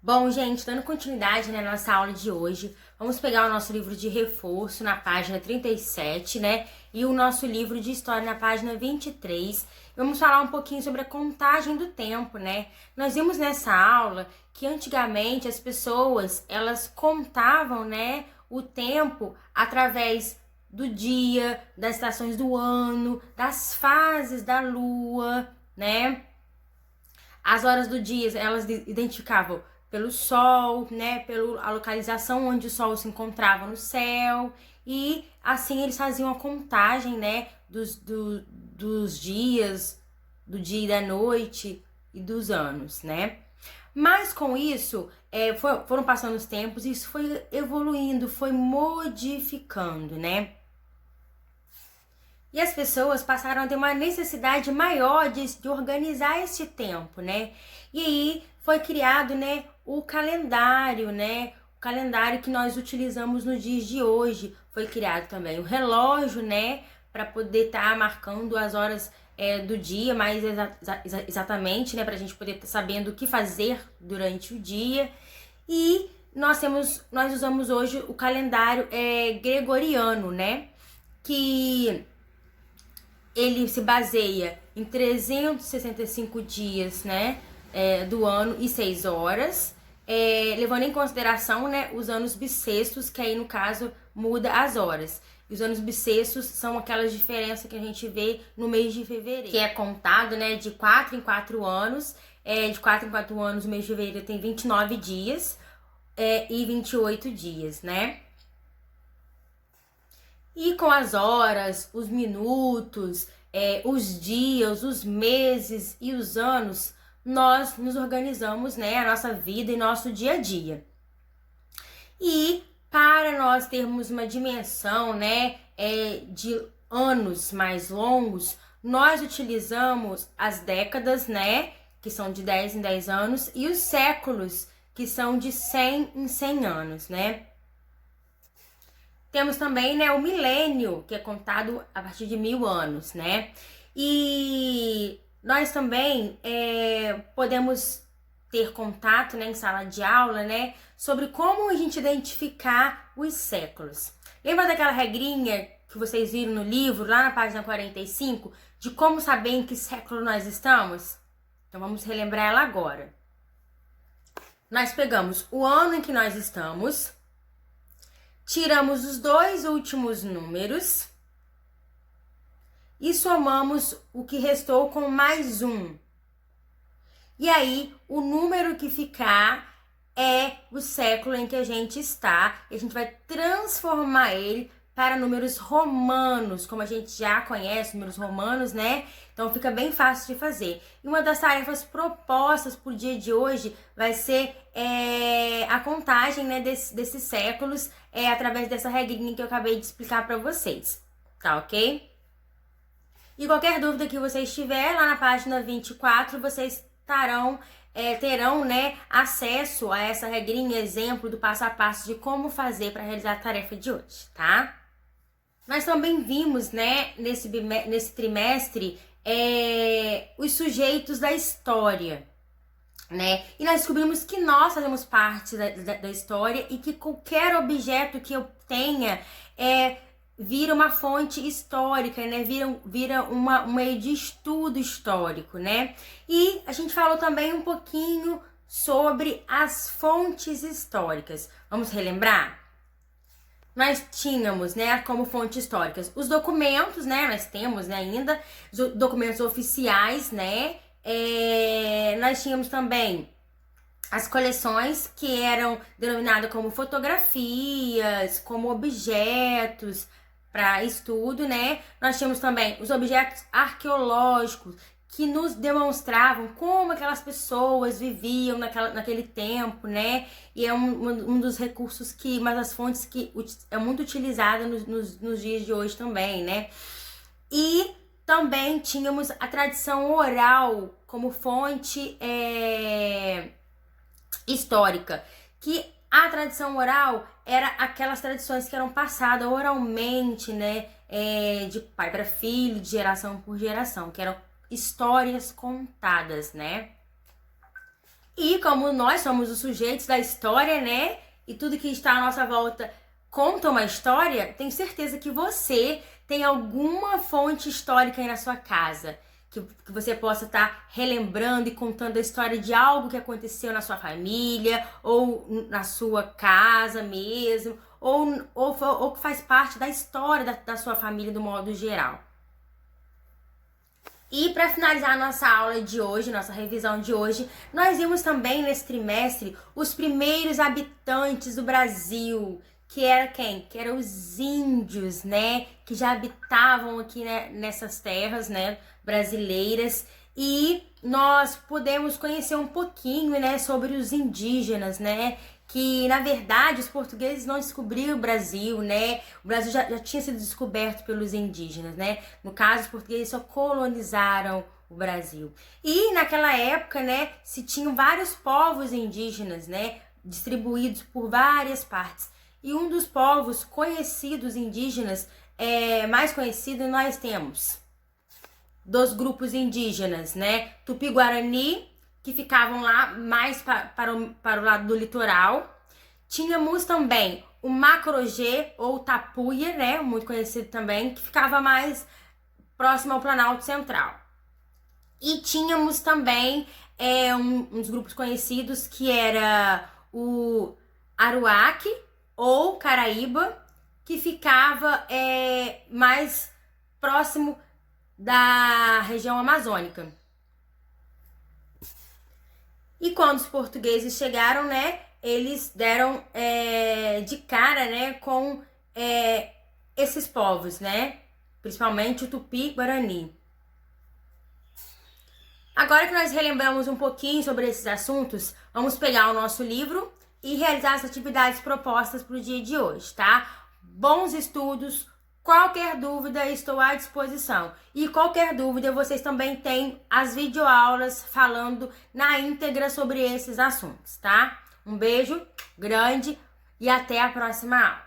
Bom, gente, dando continuidade, né, na nossa aula de hoje, vamos pegar o nosso livro de reforço na página 37, né, e o nosso livro de história na página 23. Vamos falar um pouquinho sobre a contagem do tempo, né? Nós vimos nessa aula que antigamente as pessoas, elas contavam, né, o tempo através do dia, das estações do ano, das fases da lua, né? As horas do dia, elas identificavam pelo sol, né, pela localização onde o sol se encontrava no céu, e assim eles faziam a contagem, né, dos dias, do dia e da noite e dos anos, né. Mas com isso, foram passando os tempos e isso foi evoluindo, foi modificando, né. E as pessoas passaram a ter uma necessidade maior de organizar esse tempo, né? E aí foi criado, né, o calendário, né? O calendário que nós utilizamos nos dias de hoje. Foi criado também o relógio, né? Para poder estar marcando as horas do dia mais exatamente, né? Para a gente poder estar sabendo o que fazer durante o dia. E nós usamos hoje o calendário gregoriano, né? Que ele se baseia em 365 dias, né, do ano e 6 horas, levando em consideração, né, os anos bissextos, que aí no caso muda as horas. E os anos bissextos são aquelas diferenças que a gente vê no mês de fevereiro, que é contado, né, de 4 em 4 anos. De 4 em 4 anos, o mês de fevereiro tem 29 dias e 28 dias, né? E com as horas, os minutos, os dias, os meses e os anos, nós nos organizamos, né, a nossa vida e nosso dia a dia. E para nós termos uma dimensão, né, de anos mais longos, nós utilizamos as décadas, né, que são de 10 em 10 anos, e os séculos, que são de 100 em 100 anos, né? Temos também, né, o milênio, que é contado a partir de 1000 anos, né? E nós também podemos ter contato, né, em sala de aula, né, sobre como a gente identificar os séculos. Lembra daquela regrinha que vocês viram no livro, lá na página 45, de como saber em que século nós estamos? Então vamos relembrar ela agora. Nós pegamos o ano em que nós estamos, tiramos os 2 últimos números e somamos o que restou com mais 1. E aí, o número que ficar é o século em que a gente está. E a gente vai transformar ele para números romanos, como a gente já conhece, números romanos, né? Então fica bem fácil de fazer. E uma das tarefas propostas para o dia de hoje vai ser a contagem, né, desses séculos através dessa regrinha que eu acabei de explicar para vocês, tá ok? E qualquer dúvida que vocês tiverem, lá na página 24, vocês terão, né, acesso a essa regrinha, exemplo do passo a passo de como fazer para realizar a tarefa de hoje, tá? Nós também vimos, né, nesse trimestre, os sujeitos da história, né? E nós descobrimos que nós fazemos parte da história e que qualquer objeto que eu tenha vira uma fonte histórica, né? Vira um meio de estudo histórico, né? E a gente falou também um pouquinho sobre as fontes históricas. Vamos relembrar? Nós tínhamos, né, como fontes históricas os documentos, né, nós temos, né, ainda os documentos oficiais, né, nós tínhamos também as coleções que eram denominadas como fotografias, como objetos para estudo, né, nós tínhamos também os objetos arqueológicos, que nos demonstravam como aquelas pessoas viviam naquele tempo, né? E é um dos recursos uma das fontes que é muito utilizada nos dias de hoje também, né? E também tínhamos a tradição oral como fonte histórica, que a tradição oral era aquelas tradições que eram passadas oralmente, né? De pai para filho, de geração por geração, que eram histórias contadas, né? E como nós somos os sujeitos da história, né? E tudo que está à nossa volta conta uma história, tenho certeza que você tem alguma fonte histórica aí na sua casa. Que você possa estar relembrando e contando a história de algo que aconteceu na sua família, ou na sua casa mesmo, ou que faz parte da história da sua família do modo geral. E para finalizar a nossa aula de hoje, nossa revisão de hoje, nós vimos também nesse trimestre os primeiros habitantes do Brasil, que era quem? Que eram os índios, né? Que já habitavam aqui, né, nessas terras, né, brasileiras. E nós podemos conhecer um pouquinho, né, sobre os indígenas, né? Que, na verdade, os portugueses não descobriram o Brasil, né? O Brasil já tinha sido descoberto pelos indígenas, né? No caso, os portugueses só colonizaram o Brasil. E, naquela época, né, se tinham vários povos indígenas, né? Distribuídos por várias partes. E um dos povos conhecidos indígenas, mais conhecido, nós temos dos grupos indígenas, né? Tupi-Guarani, que ficavam lá mais para o lado do litoral. Tínhamos também o Macro-G ou Tapuia, né? Muito conhecido também, que ficava mais próximo ao Planalto Central. E tínhamos também uns grupos conhecidos que era o Aruaque ou Caraíba, que ficava mais próximo da região amazônica. E quando os portugueses chegaram, né, eles deram de cara, né, com esses povos, né, principalmente o Tupi-Guarani. Agora que nós relembramos um pouquinho sobre esses assuntos, vamos pegar o nosso livro e realizar as atividades propostas para o dia de hoje, tá? Bons estudos! Qualquer dúvida, estou à disposição. E qualquer dúvida, vocês também têm as videoaulas falando na íntegra sobre esses assuntos, tá? Um beijo grande e até a próxima aula.